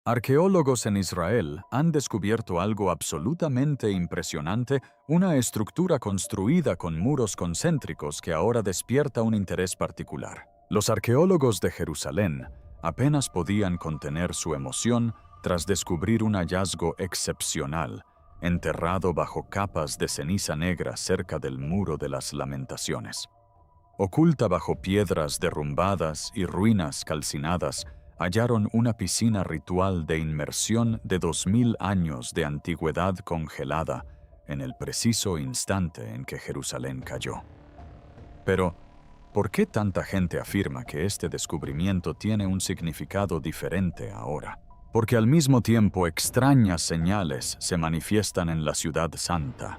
Arqueólogos en Israel han descubierto algo absolutamente impresionante, una estructura construida con muros concéntricos que ahora despierta un interés particular. Los arqueólogos de Jerusalén apenas podían contener su emoción tras descubrir un hallazgo excepcional, enterrado bajo capas de ceniza negra cerca del Muro de las Lamentaciones. Oculta bajo piedras derrumbadas y ruinas calcinadas, hallaron una piscina ritual de inmersión de 2000 años de antigüedad congelada en el preciso instante en que Jerusalén cayó. Pero, ¿por qué tanta gente afirma que este descubrimiento tiene un significado diferente ahora? Porque al mismo tiempo extrañas señales se manifiestan en la ciudad santa.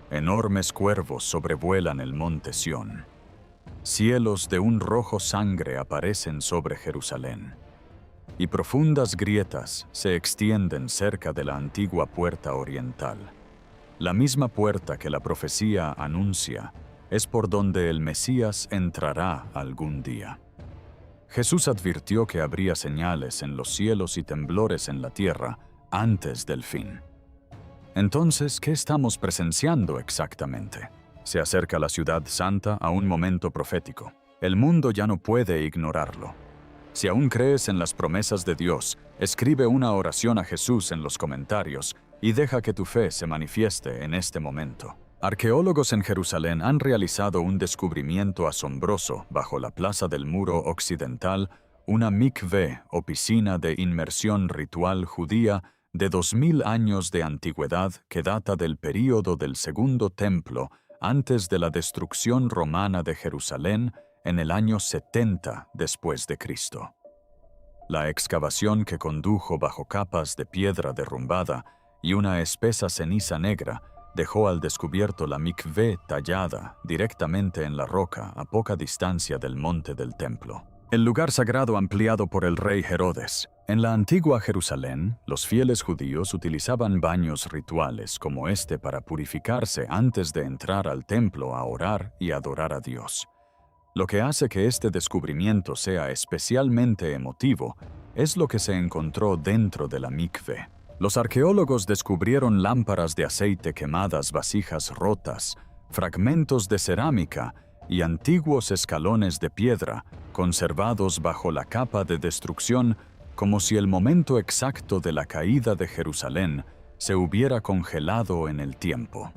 Enormes cuervos sobrevuelan el monte Sión. Cielos de un rojo sangre aparecen sobre Jerusalén. Y profundas grietas se extienden cerca de la antigua puerta oriental. La misma puerta que la profecía anuncia es por donde el Mesías entrará algún día. Jesús advirtió que habría señales en los cielos y temblores en la tierra antes del fin. Entonces, ¿qué estamos presenciando exactamente? Se acerca la ciudad santa a un momento profético. El mundo ya no puede ignorarlo. Si aún crees en las promesas de Dios, escribe una oración a Jesús en los comentarios y deja que tu fe se manifieste en este momento. Arqueólogos en Jerusalén han realizado un descubrimiento asombroso bajo la plaza del Muro Occidental, una mikvé o piscina de inmersión ritual judía de 2000 años de antigüedad que data del período del Segundo Templo antes de la destrucción romana de Jerusalén en el año 70 después de Cristo. La excavación que condujo bajo capas de piedra derrumbada y una espesa ceniza negra dejó al descubierto la mikvé tallada directamente en la roca a poca distancia del monte del templo. El lugar sagrado ampliado por el rey Herodes. En la antigua Jerusalén, los fieles judíos utilizaban baños rituales como este para purificarse antes de entrar al templo a orar y adorar a Dios. Lo que hace que este descubrimiento sea especialmente emotivo es lo que se encontró dentro de la mikvé. Los arqueólogos descubrieron lámparas de aceite quemadas, vasijas rotas, fragmentos de cerámica y antiguos escalones de piedra conservados bajo la capa de destrucción, como si el momento exacto de la caída de Jerusalén se hubiera congelado en el tiempo.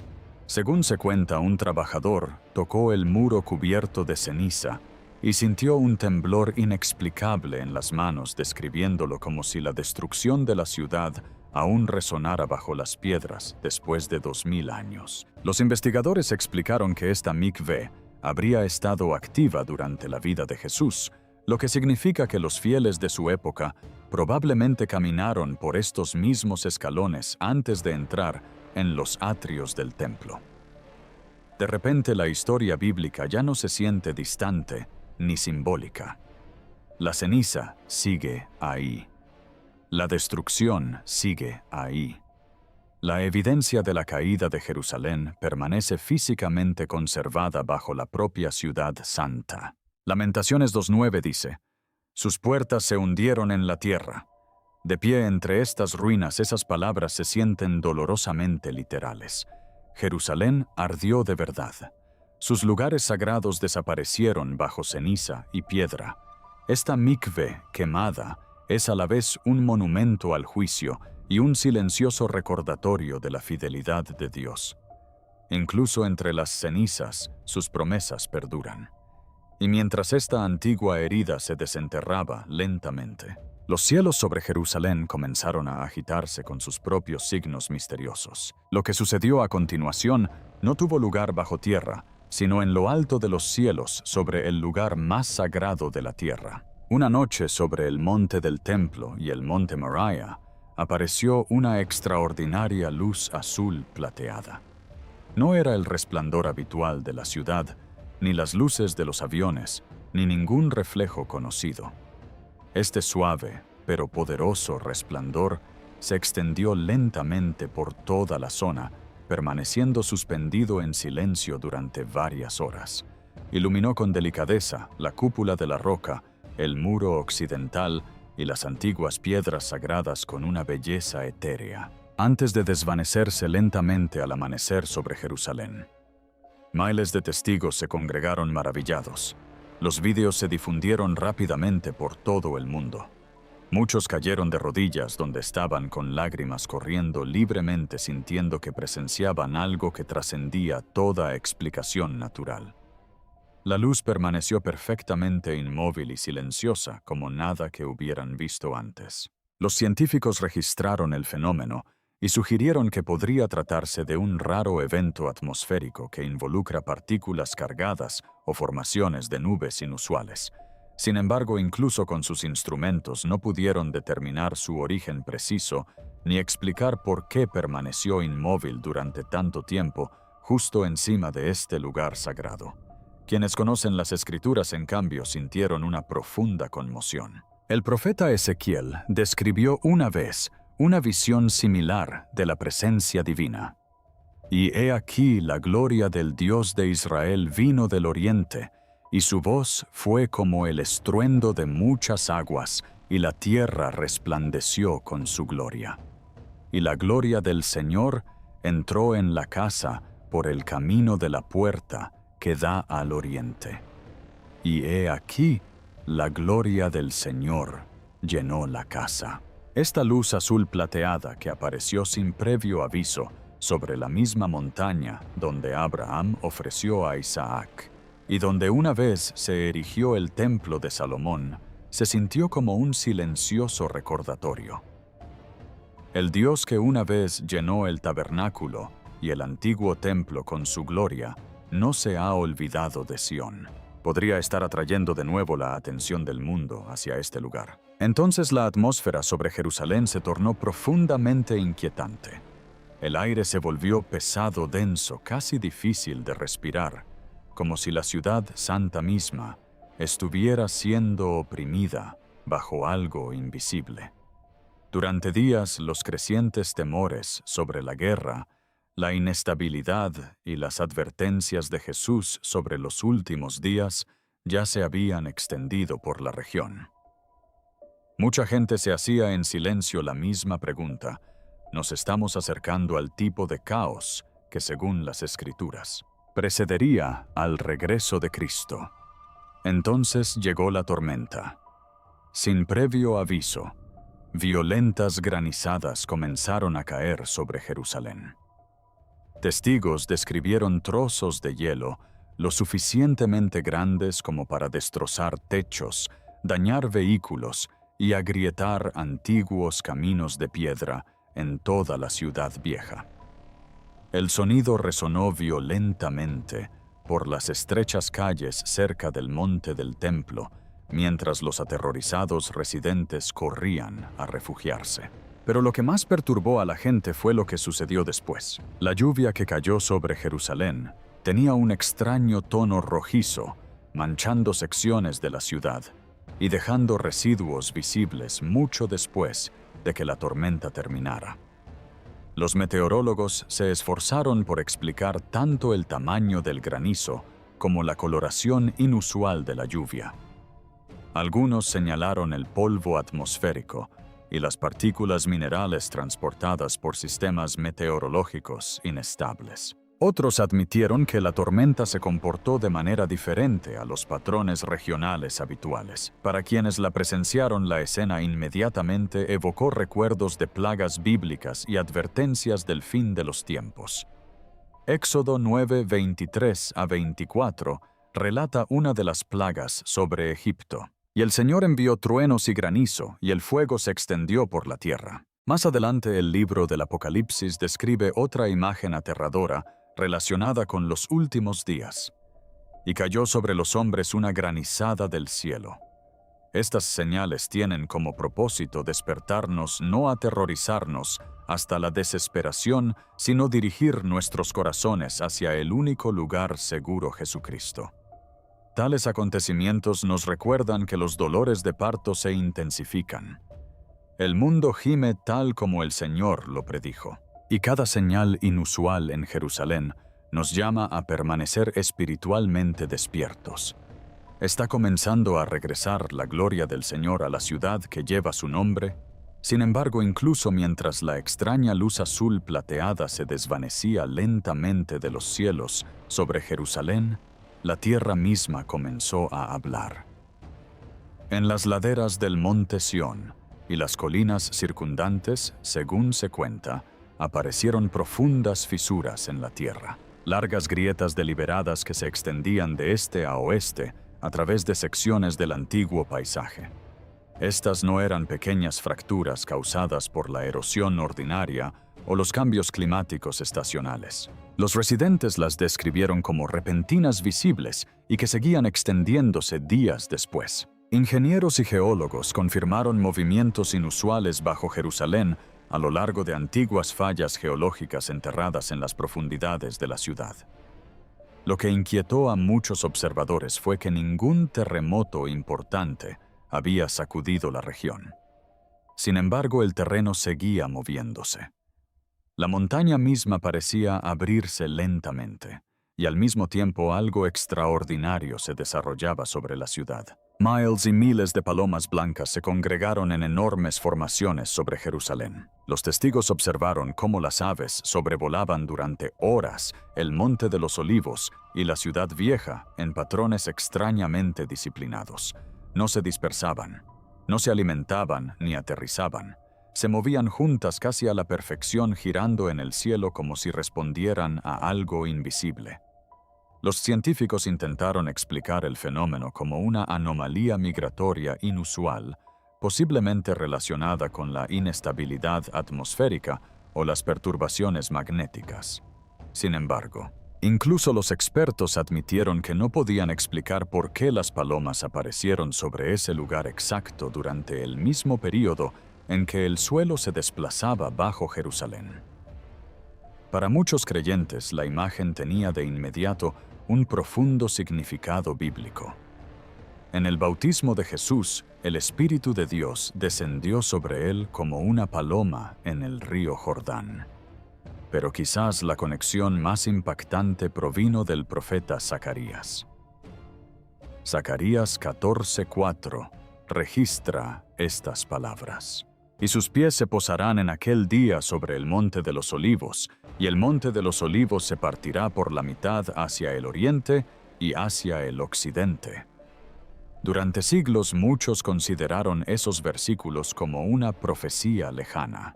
Según se cuenta, un trabajador tocó el muro cubierto de ceniza y sintió un temblor inexplicable en las manos, describiéndolo como si la destrucción de la ciudad aún resonara bajo las piedras después de 2000 años. Los investigadores explicaron que esta mikvé habría estado activa durante la vida de Jesús, lo que significa que los fieles de su época probablemente caminaron por estos mismos escalones antes de entrar en los atrios del templo. De repente, la historia bíblica ya no se siente distante ni simbólica. La ceniza sigue ahí. La destrucción sigue ahí. La evidencia de la caída de Jerusalén permanece físicamente conservada bajo la propia ciudad santa. Lamentaciones 2:9 dice: «Sus puertas se hundieron en la tierra». De pie entre estas ruinas, esas palabras se sienten dolorosamente literales. Jerusalén ardió de verdad. Sus lugares sagrados desaparecieron bajo ceniza y piedra. Esta mikvé quemada es a la vez un monumento al juicio y un silencioso recordatorio de la fidelidad de Dios. Incluso entre las cenizas, sus promesas perduran. Y mientras esta antigua herida se desenterraba lentamente, los cielos sobre Jerusalén comenzaron a agitarse con sus propios signos misteriosos. Lo que sucedió a continuación no tuvo lugar bajo tierra, sino en lo alto de los cielos, sobre el lugar más sagrado de la tierra. Una noche, sobre el monte del templo y el monte Moriah, apareció una extraordinaria luz azul plateada. No era el resplandor habitual de la ciudad, ni las luces de los aviones, ni ningún reflejo conocido. Este suave, pero poderoso resplandor se extendió lentamente por toda la zona, permaneciendo suspendido en silencio durante varias horas. Iluminó con delicadeza la cúpula de la roca, el muro occidental y las antiguas piedras sagradas con una belleza etérea, antes de desvanecerse lentamente al amanecer sobre Jerusalén. Miles de testigos se congregaron maravillados. Los vídeos se difundieron rápidamente por todo el mundo. Muchos cayeron de rodillas donde estaban con lágrimas corriendo libremente sintiendo que presenciaban algo que trascendía toda explicación natural. La luz permaneció perfectamente inmóvil y silenciosa como nada que hubieran visto antes. Los científicos registraron el fenómeno y sugirieron que podría tratarse de un raro evento atmosférico que involucra partículas cargadas o formaciones de nubes inusuales. Sin embargo, incluso con sus instrumentos no pudieron determinar su origen preciso ni explicar por qué permaneció inmóvil durante tanto tiempo justo encima de este lugar sagrado. Quienes conocen las Escrituras, en cambio, sintieron una profunda conmoción. El profeta Ezequiel describió una vez una visión similar de la presencia divina. Y he aquí la gloria del Dios de Israel vino del oriente, y su voz fue como el estruendo de muchas aguas, y la tierra resplandeció con su gloria. Y la gloria del Señor entró en la casa por el camino de la puerta que da al oriente. Y he aquí, la gloria del Señor llenó la casa. Esta luz azul plateada que apareció sin previo aviso sobre la misma montaña donde Abraham ofreció a Isaac, y donde una vez se erigió el templo de Salomón, se sintió como un silencioso recordatorio. El Dios que una vez llenó el tabernáculo y el antiguo templo con su gloria, no se ha olvidado de Sión. Podría estar atrayendo de nuevo la atención del mundo hacia este lugar. Entonces la atmósfera sobre Jerusalén se tornó profundamente inquietante. El aire se volvió pesado, denso, casi difícil de respirar, como si la ciudad santa misma estuviera siendo oprimida bajo algo invisible. Durante días, los crecientes temores sobre la guerra, la inestabilidad y las advertencias de Jesús sobre los últimos días ya se habían extendido por la región. Mucha gente se hacía en silencio la misma pregunta: ¿nos estamos acercando al tipo de caos que, según las Escrituras, precedería al regreso de Cristo? Entonces llegó la tormenta. Sin previo aviso, violentas granizadas comenzaron a caer sobre Jerusalén. Testigos describieron trozos de hielo lo suficientemente grandes como para destrozar techos, dañar vehículos y agrietar antiguos caminos de piedra en toda la ciudad vieja. El sonido resonó violentamente por las estrechas calles cerca del monte del templo, mientras los aterrorizados residentes corrían a refugiarse. Pero lo que más perturbó a la gente fue lo que sucedió después. La lluvia que cayó sobre Jerusalén tenía un extraño tono rojizo, manchando secciones de la ciudad y dejando residuos visibles mucho después de que la tormenta terminara. Los meteorólogos se esforzaron por explicar tanto el tamaño del granizo como la coloración inusual de la lluvia. Algunos señalaron el polvo atmosférico y las partículas minerales transportadas por sistemas meteorológicos inestables. Otros admitieron que la tormenta se comportó de manera diferente a los patrones regionales habituales. Para quienes la presenciaron, la escena inmediatamente evocó recuerdos de plagas bíblicas y advertencias del fin de los tiempos. Éxodo 9, 23 a 24 relata una de las plagas sobre Egipto. Y el Señor envió truenos y granizo, y el fuego se extendió por la tierra. Más adelante, el libro del Apocalipsis describe otra imagen aterradora relacionada con los últimos días. Y cayó sobre los hombres una granizada del cielo. Estas señales tienen como propósito despertarnos, no aterrorizarnos hasta la desesperación, sino dirigir nuestros corazones hacia el único lugar seguro, Jesucristo. Tales acontecimientos nos recuerdan que los dolores de parto se intensifican. El mundo gime tal como el Señor lo predijo. Y cada señal inusual en Jerusalén nos llama a permanecer espiritualmente despiertos. ¿Está comenzando a regresar la gloria del Señor a la ciudad que lleva su nombre? Sin embargo, incluso mientras la extraña luz azul plateada se desvanecía lentamente de los cielos sobre Jerusalén, la tierra misma comenzó a hablar. En las laderas del monte Sión y las colinas circundantes, según se cuenta, aparecieron profundas fisuras en la tierra, largas grietas deliberadas que se extendían de este a oeste a través de secciones del antiguo paisaje. Estas no eran pequeñas fracturas causadas por la erosión ordinaria o los cambios climáticos estacionales. Los residentes las describieron como repentinas visibles y que seguían extendiéndose días después. Ingenieros y geólogos confirmaron movimientos inusuales bajo Jerusalén a lo largo de antiguas fallas geológicas enterradas en las profundidades de la ciudad. Lo que inquietó a muchos observadores fue que ningún terremoto importante había sacudido la región. Sin embargo, el terreno seguía moviéndose. La montaña misma parecía abrirse lentamente, y al mismo tiempo algo extraordinario se desarrollaba sobre la ciudad. Miles y miles de palomas blancas se congregaron en enormes formaciones sobre Jerusalén. Los testigos observaron cómo las aves sobrevolaban durante horas el Monte de los Olivos y la ciudad vieja en patrones extrañamente disciplinados. No se dispersaban, no se alimentaban ni aterrizaban. Se movían juntas casi a la perfección, girando en el cielo como si respondieran a algo invisible. Los científicos intentaron explicar el fenómeno como una anomalía migratoria inusual, posiblemente relacionada con la inestabilidad atmosférica o las perturbaciones magnéticas. Sin embargo, incluso los expertos admitieron que no podían explicar por qué las palomas aparecieron sobre ese lugar exacto durante el mismo período en que el suelo se desplazaba bajo Jerusalén. Para muchos creyentes, la imagen tenía de inmediato un profundo significado bíblico. En el bautismo de Jesús, el Espíritu de Dios descendió sobre él como una paloma en el río Jordán. Pero quizás la conexión más impactante provino del profeta Zacarías. Zacarías 14:4 registra estas palabras. Y sus pies se posarán en aquel día sobre el monte de los olivos, y el monte de los olivos se partirá por la mitad hacia el oriente y hacia el occidente. Durante siglos muchos consideraron esos versículos como una profecía lejana.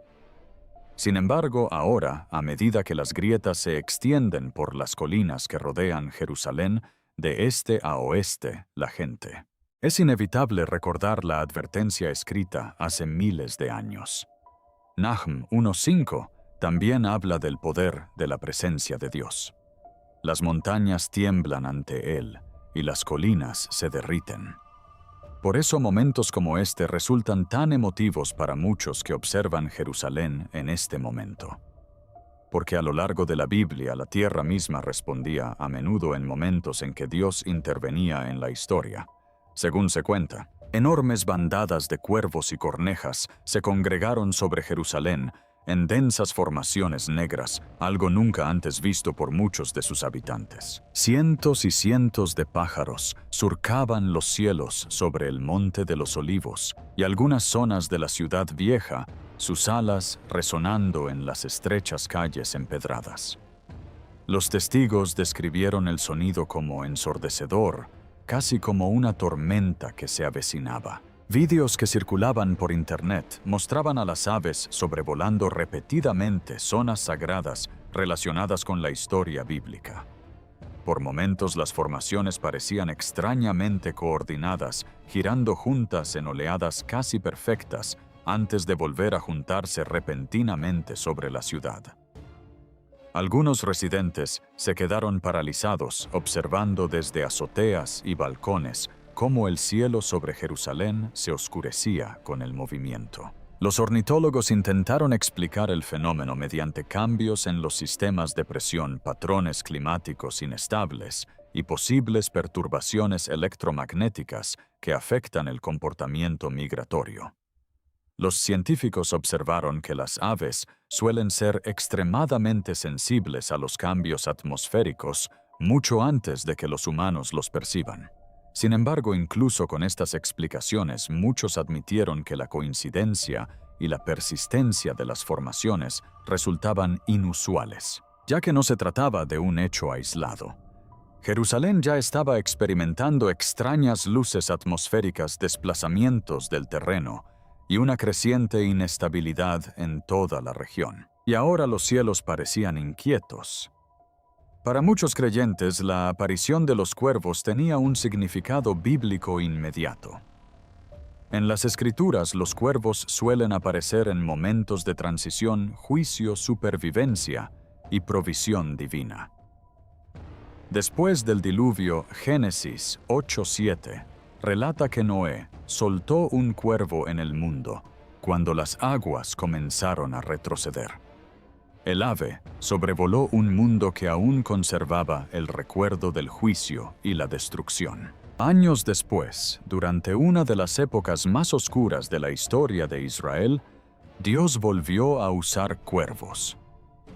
Sin embargo, ahora, a medida que las grietas se extienden por las colinas que rodean Jerusalén, de este a oeste, la gente. Es inevitable recordar la advertencia escrita hace miles de años. Nahum 1:5 también habla del poder de la presencia de Dios. Las montañas tiemblan ante Él y las colinas se derriten. Por eso momentos como este resultan tan emotivos para muchos que observan Jerusalén en este momento. Porque a lo largo de la Biblia la tierra misma respondía a menudo en momentos en que Dios intervenía en la historia. Según se cuenta, enormes bandadas de cuervos y cornejas se congregaron sobre Jerusalén en densas formaciones negras, algo nunca antes visto por muchos de sus habitantes. Cientos y cientos de pájaros surcaban los cielos sobre el Monte de los Olivos y algunas zonas de la ciudad vieja, sus alas resonando en las estrechas calles empedradas. Los testigos describieron el sonido como ensordecedor, casi como una tormenta que se avecinaba. Vídeos que circulaban por internet mostraban a las aves sobrevolando repetidamente zonas sagradas relacionadas con la historia bíblica. Por momentos las formaciones parecían extrañamente coordinadas, girando juntas en oleadas casi perfectas antes de volver a juntarse repentinamente sobre la ciudad. Algunos residentes se quedaron paralizados observando desde azoteas y balcones cómo el cielo sobre Jerusalén se oscurecía con el movimiento. Los ornitólogos intentaron explicar el fenómeno mediante cambios en los sistemas de presión, patrones climáticos inestables y posibles perturbaciones electromagnéticas que afectan el comportamiento migratorio. Los científicos observaron que las aves suelen ser extremadamente sensibles a los cambios atmosféricos mucho antes de que los humanos los perciban. Sin embargo, incluso con estas explicaciones, muchos admitieron que la coincidencia y la persistencia de las formaciones resultaban inusuales, ya que no se trataba de un hecho aislado. Jerusalén ya estaba experimentando extrañas luces atmosféricas, desplazamientos del terreno y una creciente inestabilidad en toda la región. Y ahora los cielos parecían inquietos. Para muchos creyentes, la aparición de los cuervos tenía un significado bíblico inmediato. En las Escrituras, los cuervos suelen aparecer en momentos de transición, juicio, supervivencia y provisión divina. Después del diluvio, Génesis 8:7 relata que Noé soltó un cuervo en el mundo cuando las aguas comenzaron a retroceder. El ave sobrevoló un mundo que aún conservaba el recuerdo del juicio y la destrucción. Años después, durante una de las épocas más oscuras de la historia de Israel, Dios volvió a usar cuervos.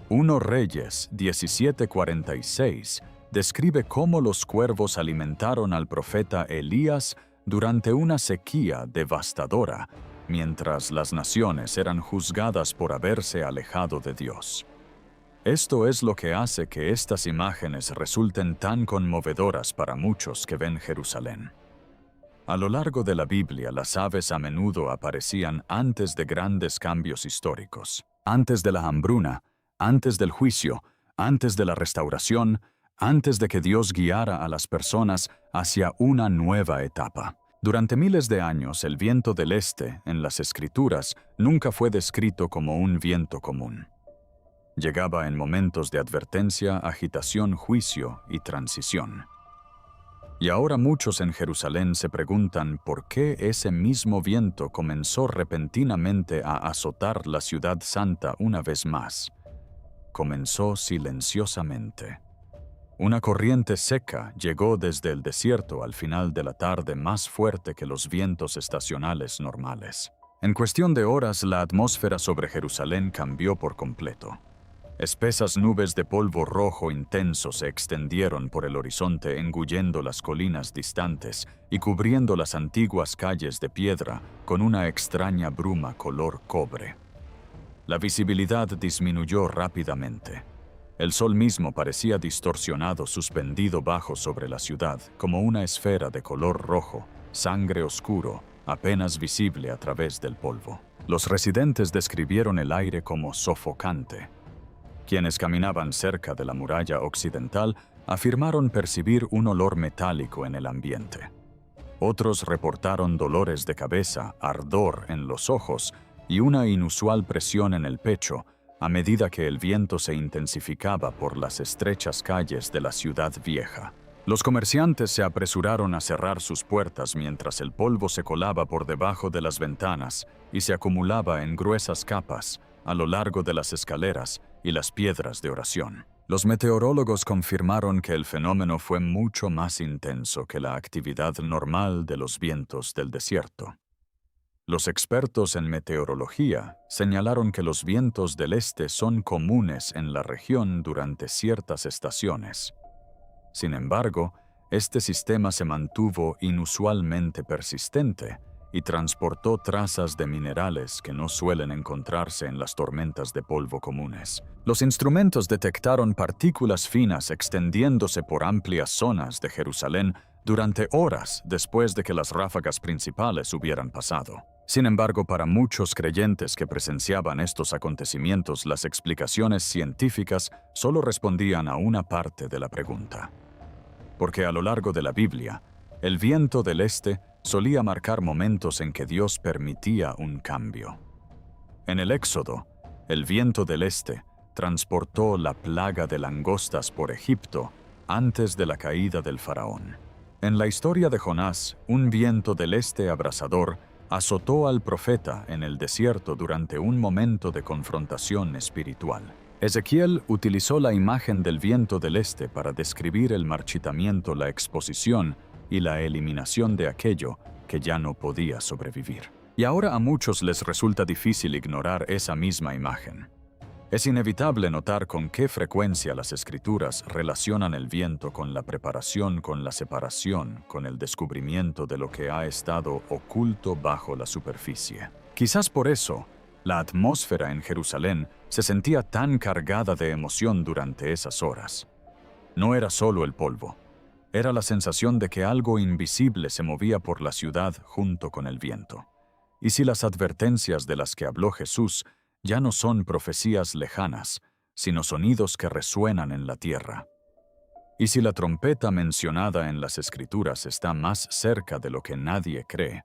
1 Reyes 17:46 describe cómo los cuervos alimentaron al profeta Elías durante una sequía devastadora, mientras las naciones eran juzgadas por haberse alejado de Dios. Esto es lo que hace que estas imágenes resulten tan conmovedoras para muchos que ven Jerusalén. A lo largo de la Biblia, las aves a menudo aparecían antes de grandes cambios históricos, antes de la hambruna, antes del juicio, antes de la restauración, antes de que Dios guiara a las personas hacia una nueva etapa. Durante miles de años, el viento del este, en las Escrituras, nunca fue descrito como un viento común. Llegaba en momentos de advertencia, agitación, juicio y transición. Y ahora muchos en Jerusalén se preguntan por qué ese mismo viento comenzó repentinamente a azotar la ciudad santa una vez más. Comenzó silenciosamente. Una corriente seca llegó desde el desierto al final de la tarde, más fuerte que los vientos estacionales normales. En cuestión de horas, la atmósfera sobre Jerusalén cambió por completo. Espesas nubes de polvo rojo intenso se extendieron por el horizonte, engullendo las colinas distantes y cubriendo las antiguas calles de piedra con una extraña bruma color cobre. La visibilidad disminuyó rápidamente. El sol mismo parecía distorsionado, suspendido bajo sobre la ciudad, como una esfera de color rojo, sangre oscuro, apenas visible a través del polvo. Los residentes describieron el aire como sofocante. Quienes caminaban cerca de la muralla occidental afirmaron percibir un olor metálico en el ambiente. Otros reportaron dolores de cabeza, ardor en los ojos y una inusual presión en el pecho a medida que el viento se intensificaba por las estrechas calles de la ciudad vieja. Los comerciantes se apresuraron a cerrar sus puertas mientras el polvo se colaba por debajo de las ventanas y se acumulaba en gruesas capas a lo largo de las escaleras y las piedras de oración. Los meteorólogos confirmaron que el fenómeno fue mucho más intenso que la actividad normal de los vientos del desierto. Los expertos en meteorología señalaron que los vientos del este son comunes en la región durante ciertas estaciones. Sin embargo, este sistema se mantuvo inusualmente persistente y transportó trazas de minerales que no suelen encontrarse en las tormentas de polvo comunes. Los instrumentos detectaron partículas finas extendiéndose por amplias zonas de Jerusalén durante horas después de que las ráfagas principales hubieran pasado. Sin embargo, para muchos creyentes que presenciaban estos acontecimientos, las explicaciones científicas solo respondían a una parte de la pregunta. Porque a lo largo de la Biblia, el viento del este solía marcar momentos en que Dios permitía un cambio. En el Éxodo, el viento del este transportó la plaga de langostas por Egipto antes de la caída del faraón. En la historia de Jonás, un viento del este abrasador azotó al profeta en el desierto durante un momento de confrontación espiritual. Ezequiel utilizó la imagen del viento del este para describir el marchitamiento, la exposición y la eliminación de aquello que ya no podía sobrevivir. Y ahora a muchos les resulta difícil ignorar esa misma imagen. Es inevitable notar con qué frecuencia las Escrituras relacionan el viento con la preparación, con la separación, con el descubrimiento de lo que ha estado oculto bajo la superficie. Quizás por eso, la atmósfera en Jerusalén se sentía tan cargada de emoción durante esas horas. No era solo el polvo, era la sensación de que algo invisible se movía por la ciudad junto con el viento. Y si las advertencias de las que habló Jesús ya no son profecías lejanas, sino sonidos que resuenan en la tierra. Y si la trompeta mencionada en las Escrituras está más cerca de lo que nadie cree,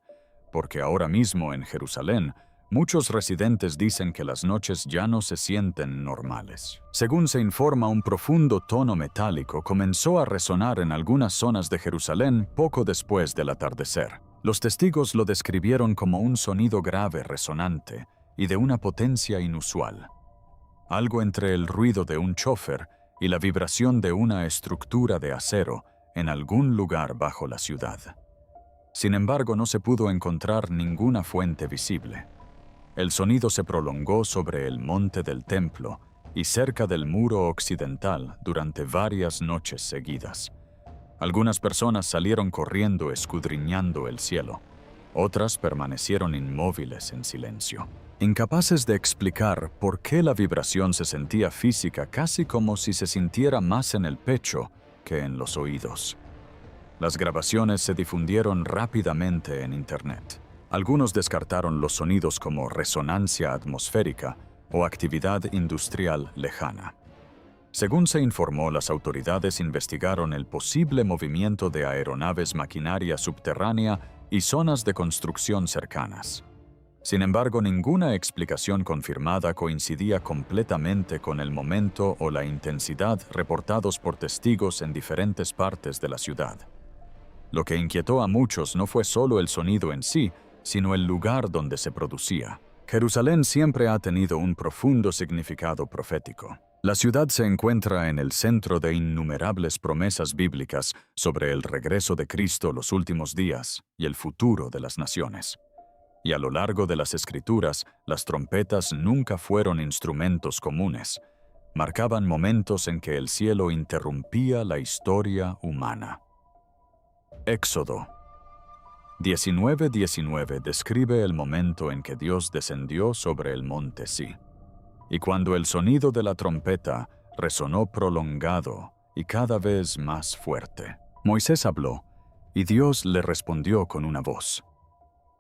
porque ahora mismo en Jerusalén, muchos residentes dicen que las noches ya no se sienten normales. Según se informa, un profundo tono metálico comenzó a resonar en algunas zonas de Jerusalén poco después del atardecer. Los testigos lo describieron como un sonido grave resonante, y de una potencia inusual. Algo entre el ruido de un chofer y la vibración de una estructura de acero en algún lugar bajo la ciudad. Sin embargo, no se pudo encontrar ninguna fuente visible. El sonido se prolongó sobre el monte del templo y cerca del muro occidental durante varias noches seguidas. Algunas personas salieron corriendo escudriñando el cielo. Otras permanecieron inmóviles en silencio, incapaces de explicar por qué la vibración se sentía física, casi como si se sintiera más en el pecho que en los oídos. Las grabaciones se difundieron rápidamente en Internet. Algunos descartaron los sonidos como resonancia atmosférica o actividad industrial lejana. Según se informó, las autoridades investigaron el posible movimiento de aeronaves, maquinaria subterránea y zonas de construcción cercanas. Sin embargo, ninguna explicación confirmada coincidía completamente con el momento o la intensidad reportados por testigos en diferentes partes de la ciudad. Lo que inquietó a muchos no fue solo el sonido en sí, sino el lugar donde se producía. Jerusalén siempre ha tenido un profundo significado profético. La ciudad se encuentra en el centro de innumerables promesas bíblicas sobre el regreso de Cristo, los últimos días y el futuro de las naciones. Y a lo largo de las Escrituras, las trompetas nunca fueron instrumentos comunes. Marcaban momentos en que el cielo interrumpía la historia humana. Éxodo 19:19 describe el momento en que Dios descendió sobre el monte Sí. Y cuando el sonido de la trompeta resonó prolongado y cada vez más fuerte, Moisés habló, y Dios le respondió con una voz.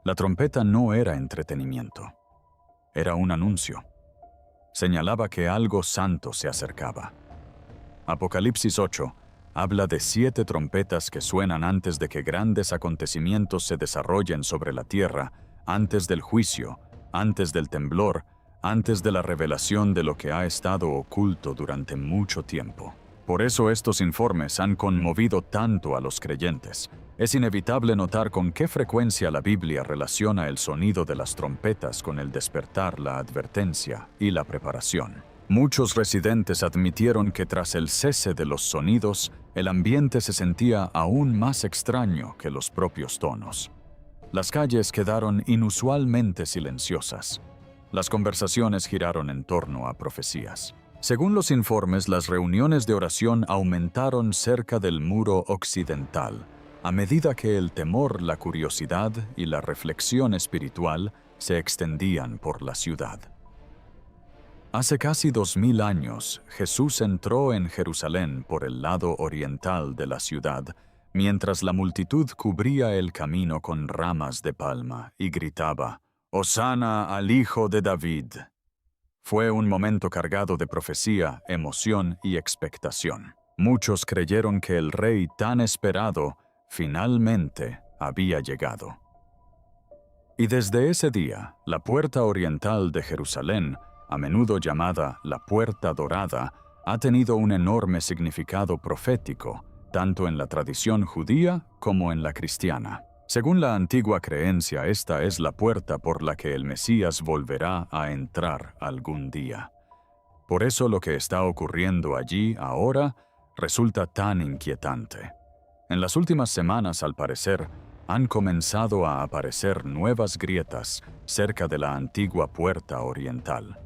La trompeta no era entretenimiento, era un anuncio. Señalaba que algo santo se acercaba. Apocalipsis 8 habla de 7 trompetas que suenan antes de que grandes acontecimientos se desarrollen sobre la tierra, antes del juicio, antes del temblor, antes de la revelación de lo que ha estado oculto durante mucho tiempo. Por eso estos informes han conmovido tanto a los creyentes. Es inevitable notar con qué frecuencia la Biblia relaciona el sonido de las trompetas con el despertar, la advertencia y la preparación. Muchos residentes admitieron que tras el cese de los sonidos, el ambiente se sentía aún más extraño que los propios tonos. Las calles quedaron inusualmente silenciosas. Las conversaciones giraron en torno a profecías. Según los informes, las reuniones de oración aumentaron cerca del muro occidental, a medida que el temor, la curiosidad y la reflexión espiritual se extendían por la ciudad. Hace casi 2000 años, Jesús entró en Jerusalén por el lado oriental de la ciudad, mientras la multitud cubría el camino con ramas de palma y gritaba, «Hosana al Hijo de David». Fue un momento cargado de profecía, emoción y expectación. Muchos creyeron que el rey tan esperado finalmente había llegado. Y desde ese día, la puerta oriental de Jerusalén, a menudo llamada la Puerta Dorada, ha tenido un enorme significado profético, tanto en la tradición judía como en la cristiana. Según la antigua creencia, esta es la puerta por la que el Mesías volverá a entrar algún día. Por eso lo que está ocurriendo allí ahora resulta tan inquietante. En las últimas semanas, al parecer, han comenzado a aparecer nuevas grietas cerca de la antigua puerta oriental.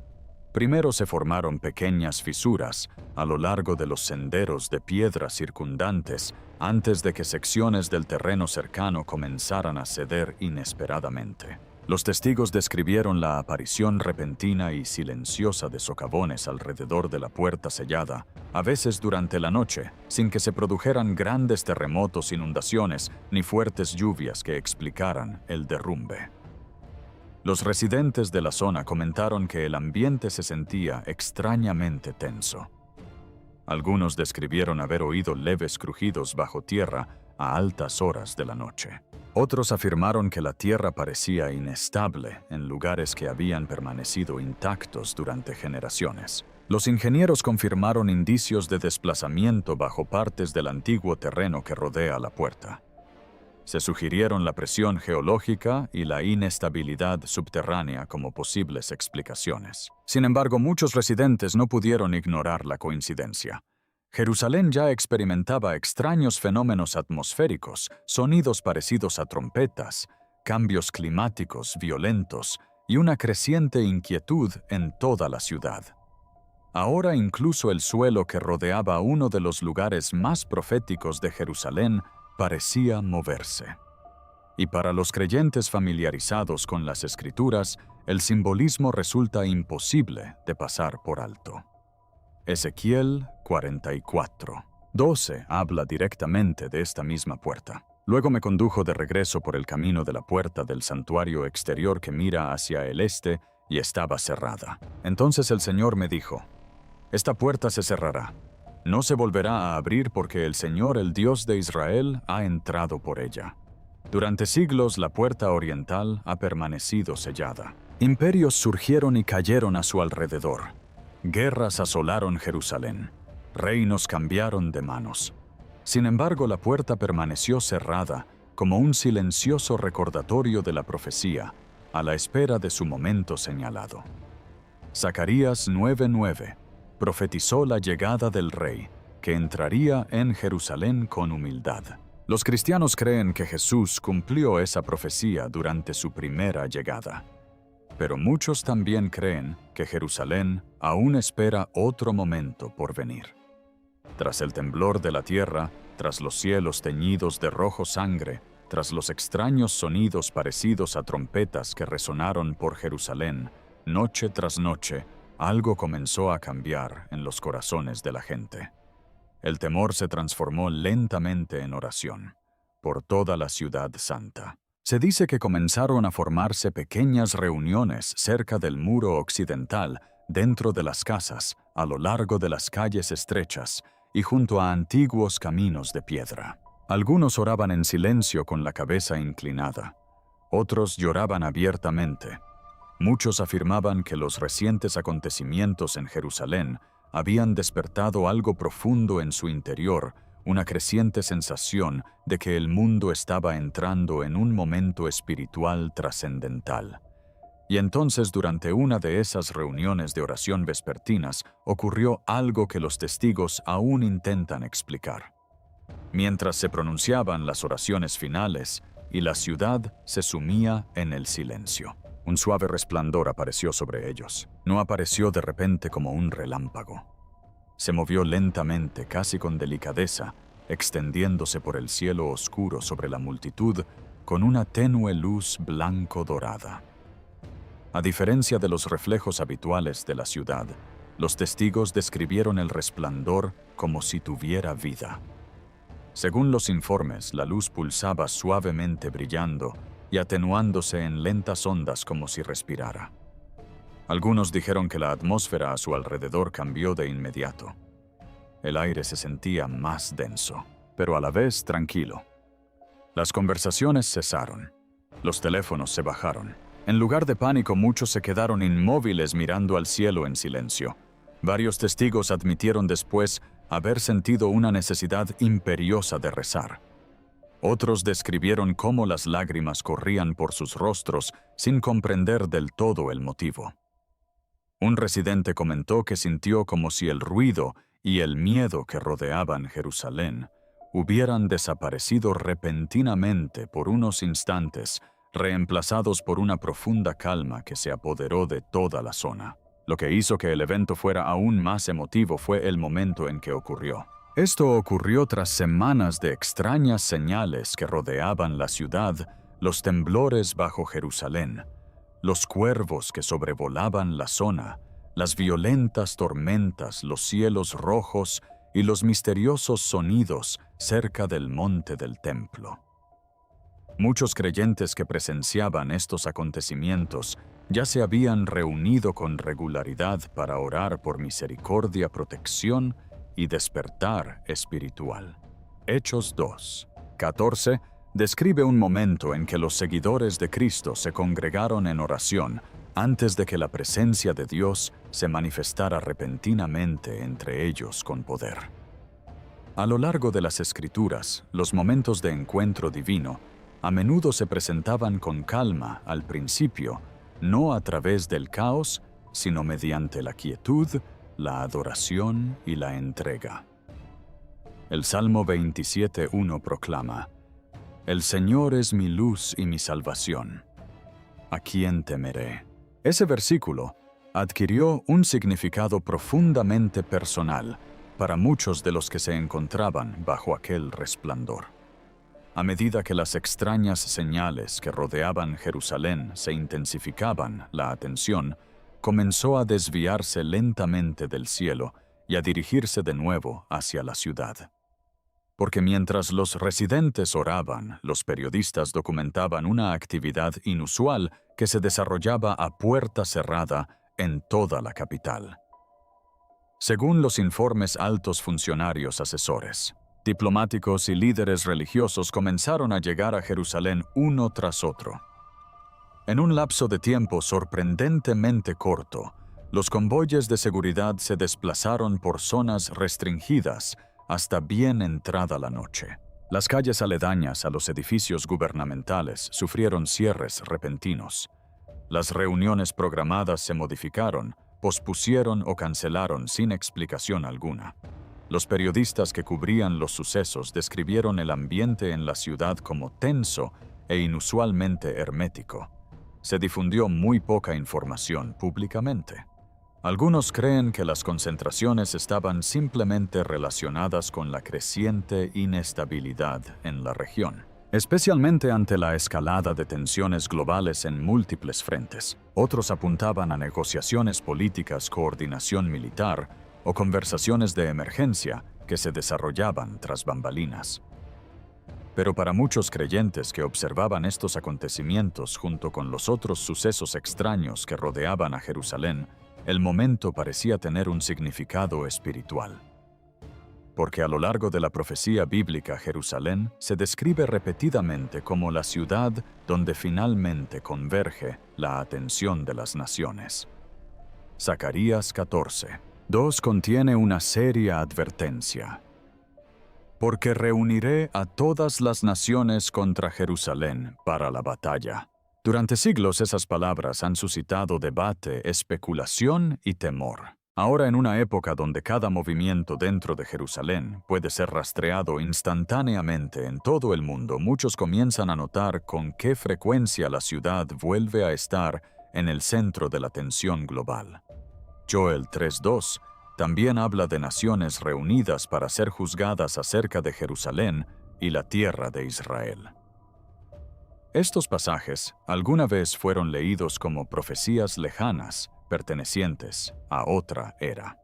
Primero se formaron pequeñas fisuras a lo largo de los senderos de piedra circundantes antes de que secciones del terreno cercano comenzaran a ceder inesperadamente. Los testigos describieron la aparición repentina y silenciosa de socavones alrededor de la puerta sellada, a veces durante la noche, sin que se produjeran grandes terremotos, inundaciones ni fuertes lluvias que explicaran el derrumbe. Los residentes de la zona comentaron que el ambiente se sentía extrañamente tenso. Algunos describieron haber oído leves crujidos bajo tierra a altas horas de la noche. Otros afirmaron que la tierra parecía inestable en lugares que habían permanecido intactos durante generaciones. Los ingenieros confirmaron indicios de desplazamiento bajo partes del antiguo terreno que rodea la puerta. Se sugirieron la presión geológica y la inestabilidad subterránea como posibles explicaciones. Sin embargo, muchos residentes no pudieron ignorar la coincidencia. Jerusalén ya experimentaba extraños fenómenos atmosféricos, sonidos parecidos a trompetas, cambios climáticos violentos y una creciente inquietud en toda la ciudad. Ahora incluso el suelo que rodeaba uno de los lugares más proféticos de Jerusalén parecía moverse. Y para los creyentes familiarizados con las Escrituras, el simbolismo resulta imposible de pasar por alto. Ezequiel 44:12 habla directamente de esta misma puerta. Luego me condujo de regreso por el camino de la puerta del santuario exterior que mira hacia el este y estaba cerrada. Entonces el Señor me dijo: «Esta puerta se cerrará. No se volverá a abrir porque el Señor, el Dios de Israel, ha entrado por ella». Durante siglos la puerta oriental ha permanecido sellada. Imperios surgieron y cayeron a su alrededor. Guerras asolaron Jerusalén. Reinos cambiaron de manos. Sin embargo, la puerta permaneció cerrada como un silencioso recordatorio de la profecía, a la espera de su momento señalado. Zacarías 9:9 profetizó la llegada del Rey, que entraría en Jerusalén con humildad. Los cristianos creen que Jesús cumplió esa profecía durante su primera llegada. Pero muchos también creen que Jerusalén aún espera otro momento por venir. Tras el temblor de la tierra, tras los cielos teñidos de rojo sangre, tras los extraños sonidos parecidos a trompetas que resonaron por Jerusalén, noche tras noche, algo comenzó a cambiar en los corazones de la gente. El temor se transformó lentamente en oración por toda la ciudad santa. Se dice que comenzaron a formarse pequeñas reuniones cerca del muro occidental, dentro de las casas, a lo largo de las calles estrechas y junto a antiguos caminos de piedra. Algunos oraban en silencio con la cabeza inclinada. Otros lloraban abiertamente. Muchos afirmaban que los recientes acontecimientos en Jerusalén habían despertado algo profundo en su interior, una creciente sensación de que el mundo estaba entrando en un momento espiritual trascendental. Y entonces, durante una de esas reuniones de oración vespertinas, ocurrió algo que los testigos aún intentan explicar. Mientras se pronunciaban las oraciones finales y la ciudad se sumía en el silencio, un suave resplandor apareció sobre ellos. No apareció de repente como un relámpago. Se movió lentamente, casi con delicadeza, extendiéndose por el cielo oscuro sobre la multitud con una tenue luz blanco-dorada. A diferencia de los reflejos habituales de la ciudad, los testigos describieron el resplandor como si tuviera vida. Según los informes, la luz pulsaba suavemente brillando y atenuándose en lentas ondas como si respirara. Algunos dijeron que la atmósfera a su alrededor cambió de inmediato. El aire se sentía más denso, pero a la vez tranquilo. Las conversaciones cesaron. Los teléfonos se bajaron. En lugar de pánico, muchos se quedaron inmóviles mirando al cielo en silencio. Varios testigos admitieron después haber sentido una necesidad imperiosa de rezar. Otros describieron cómo las lágrimas corrían por sus rostros sin comprender del todo el motivo. Un residente comentó que sintió como si el ruido y el miedo que rodeaban Jerusalén hubieran desaparecido repentinamente por unos instantes, reemplazados por una profunda calma que se apoderó de toda la zona. Lo que hizo que el evento fuera aún más emotivo fue el momento en que ocurrió. Esto ocurrió tras semanas de extrañas señales que rodeaban la ciudad, los temblores bajo Jerusalén, los cuervos que sobrevolaban la zona, las violentas tormentas, los cielos rojos y los misteriosos sonidos cerca del monte del templo. Muchos creyentes que presenciaban estos acontecimientos ya se habían reunido con regularidad para orar por misericordia, protección y despertar espiritual. Hechos 2:14 describe un momento en que los seguidores de Cristo se congregaron en oración antes de que la presencia de Dios se manifestara repentinamente entre ellos con poder. A lo largo de las Escrituras, los momentos de encuentro divino a menudo se presentaban con calma al principio, no a través del caos, sino mediante la quietud, la adoración y la entrega. El Salmo 27:1 proclama: «El Señor es mi luz y mi salvación. ¿A quién temeré?». Ese versículo adquirió un significado profundamente personal para muchos de los que se encontraban bajo aquel resplandor. A medida que las extrañas señales que rodeaban Jerusalén se intensificaban, la atención comenzó a desviarse lentamente del cielo y a dirigirse de nuevo hacia la ciudad. Porque mientras los residentes oraban, los periodistas documentaban una actividad inusual que se desarrollaba a puerta cerrada en toda la capital. Según los informes, altos funcionarios asesores, diplomáticos y líderes religiosos comenzaron a llegar a Jerusalén uno tras otro. En un lapso de tiempo sorprendentemente corto, los convoyes de seguridad se desplazaron por zonas restringidas hasta bien entrada la noche. Las calles aledañas a los edificios gubernamentales sufrieron cierres repentinos. Las reuniones programadas se modificaron, pospusieron o cancelaron sin explicación alguna. Los periodistas que cubrían los sucesos describieron el ambiente en la ciudad como tenso e inusualmente hermético. Se difundió muy poca información públicamente. Algunos creen que las concentraciones estaban simplemente relacionadas con la creciente inestabilidad en la región, especialmente ante la escalada de tensiones globales en múltiples frentes. Otros apuntaban a negociaciones políticas, coordinación militar o conversaciones de emergencia que se desarrollaban tras bambalinas. Pero para muchos creyentes que observaban estos acontecimientos junto con los otros sucesos extraños que rodeaban a Jerusalén, el momento parecía tener un significado espiritual. Porque a lo largo de la profecía bíblica, Jerusalén se describe repetidamente como la ciudad donde finalmente converge la atención de las naciones. Zacarías 14:2 contiene una seria advertencia. Porque reuniré a todas las naciones contra Jerusalén para la batalla. Durante siglos esas palabras han suscitado debate, especulación y temor. Ahora, en una época donde cada movimiento dentro de Jerusalén puede ser rastreado instantáneamente en todo el mundo, muchos comienzan a notar con qué frecuencia la ciudad vuelve a estar en el centro de la atención global. Joel 3:2 también habla de naciones reunidas para ser juzgadas acerca de Jerusalén y la tierra de Israel. Estos pasajes alguna vez fueron leídos como profecías lejanas pertenecientes a otra era.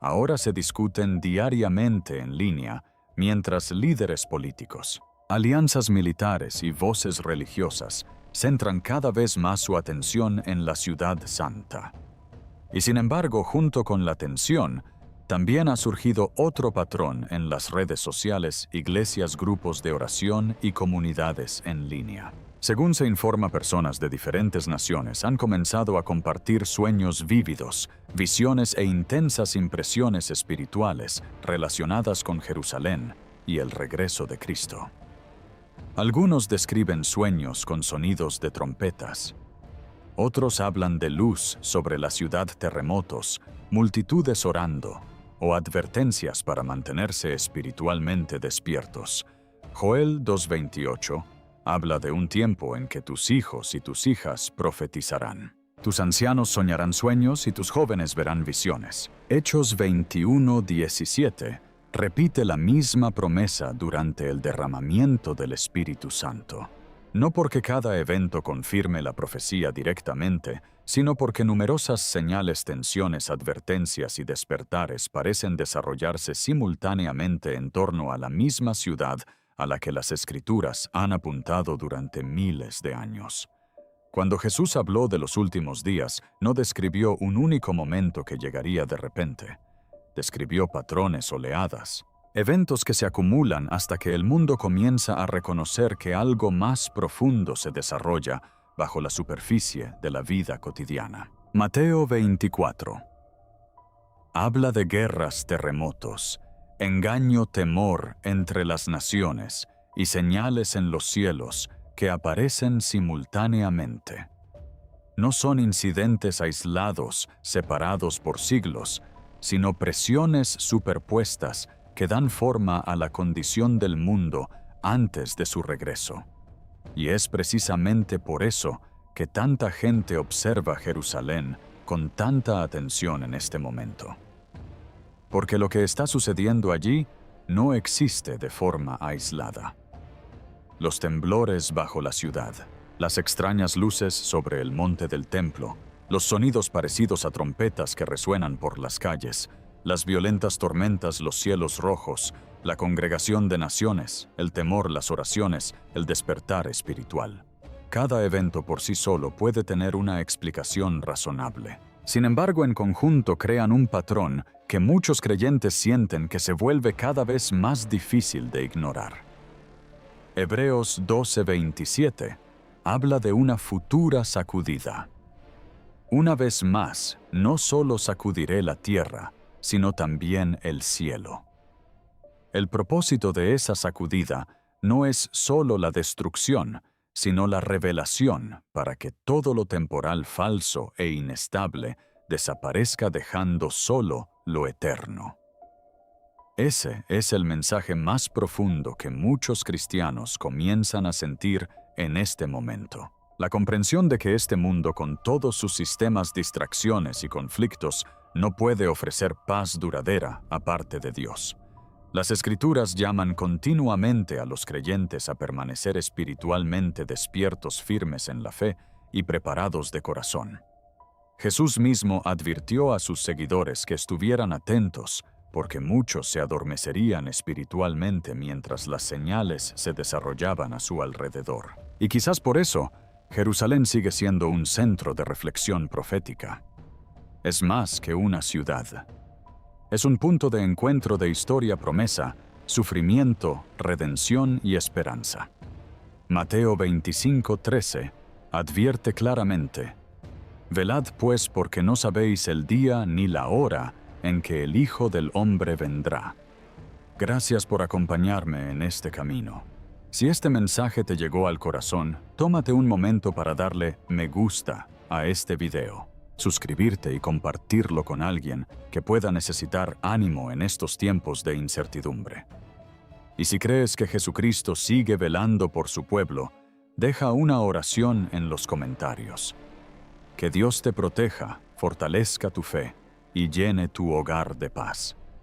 Ahora se discuten diariamente en línea mientras líderes políticos, alianzas militares y voces religiosas centran cada vez más su atención en la ciudad santa. Y sin embargo, junto con la tensión, también ha surgido otro patrón en las redes sociales, iglesias, grupos de oración y comunidades en línea. Según se informa, personas de diferentes naciones han comenzado a compartir sueños vívidos, visiones e intensas impresiones espirituales relacionadas con Jerusalén y el regreso de Cristo. Algunos describen sueños con sonidos de trompetas. Otros hablan de luz sobre la ciudad, terremotos, multitudes orando, o advertencias para mantenerse espiritualmente despiertos. Joel 2:28 habla de un tiempo en que tus hijos y tus hijas profetizarán. Tus ancianos soñarán sueños y tus jóvenes verán visiones. Hechos 21:17 repite la misma promesa durante el derramamiento del Espíritu Santo. No porque cada evento confirme la profecía directamente, sino porque numerosas señales, tensiones, advertencias y despertares parecen desarrollarse simultáneamente en torno a la misma ciudad a la que las Escrituras han apuntado durante miles de años. Cuando Jesús habló de los últimos días, no describió un único momento que llegaría de repente. Describió patrones, oleadas, eventos que se acumulan hasta que el mundo comienza a reconocer que algo más profundo se desarrolla bajo la superficie de la vida cotidiana. Mateo 24. Habla de guerras, terremotos, engaño, temor entre las naciones y señales en los cielos que aparecen simultáneamente. No son incidentes aislados, separados por siglos, sino presiones superpuestas que dan forma a la condición del mundo antes de su regreso. Y es precisamente por eso que tanta gente observa Jerusalén con tanta atención en este momento. Porque lo que está sucediendo allí no existe de forma aislada. Los temblores bajo la ciudad, las extrañas luces sobre el monte del templo, los sonidos parecidos a trompetas que resuenan por las calles, las violentas tormentas, los cielos rojos, la congregación de naciones, el temor, las oraciones, el despertar espiritual. Cada evento por sí solo puede tener una explicación razonable. Sin embargo, en conjunto crean un patrón que muchos creyentes sienten que se vuelve cada vez más difícil de ignorar. Hebreos 12:27 habla de una futura sacudida. Una vez más, no solo sacudiré la tierra, sino también el cielo. El propósito de esa sacudida no es solo la destrucción, sino la revelación para que todo lo temporal falso e inestable desaparezca dejando solo lo eterno. Ese es el mensaje más profundo que muchos cristianos comienzan a sentir en este momento. La comprensión de que este mundo, con todos sus sistemas, distracciones y conflictos, no puede ofrecer paz duradera aparte de Dios. Las Escrituras llaman continuamente a los creyentes a permanecer espiritualmente despiertos, firmes en la fe y preparados de corazón. Jesús mismo advirtió a sus seguidores que estuvieran atentos, porque muchos se adormecerían espiritualmente mientras las señales se desarrollaban a su alrededor. Y quizás por eso, Jerusalén sigue siendo un centro de reflexión profética. Es más que una ciudad. Es un punto de encuentro de historia, promesa, sufrimiento, redención y esperanza. Mateo 25:13 advierte claramente: «Velad pues, porque no sabéis el día ni la hora en que el Hijo del Hombre vendrá». Gracias por acompañarme en este camino. Si este mensaje te llegó al corazón, tómate un momento para darle me gusta a este video, suscribirte y compartirlo con alguien que pueda necesitar ánimo en estos tiempos de incertidumbre. Y si crees que Jesucristo sigue velando por su pueblo, deja una oración en los comentarios. Que Dios te proteja, fortalezca tu fe y llene tu hogar de paz.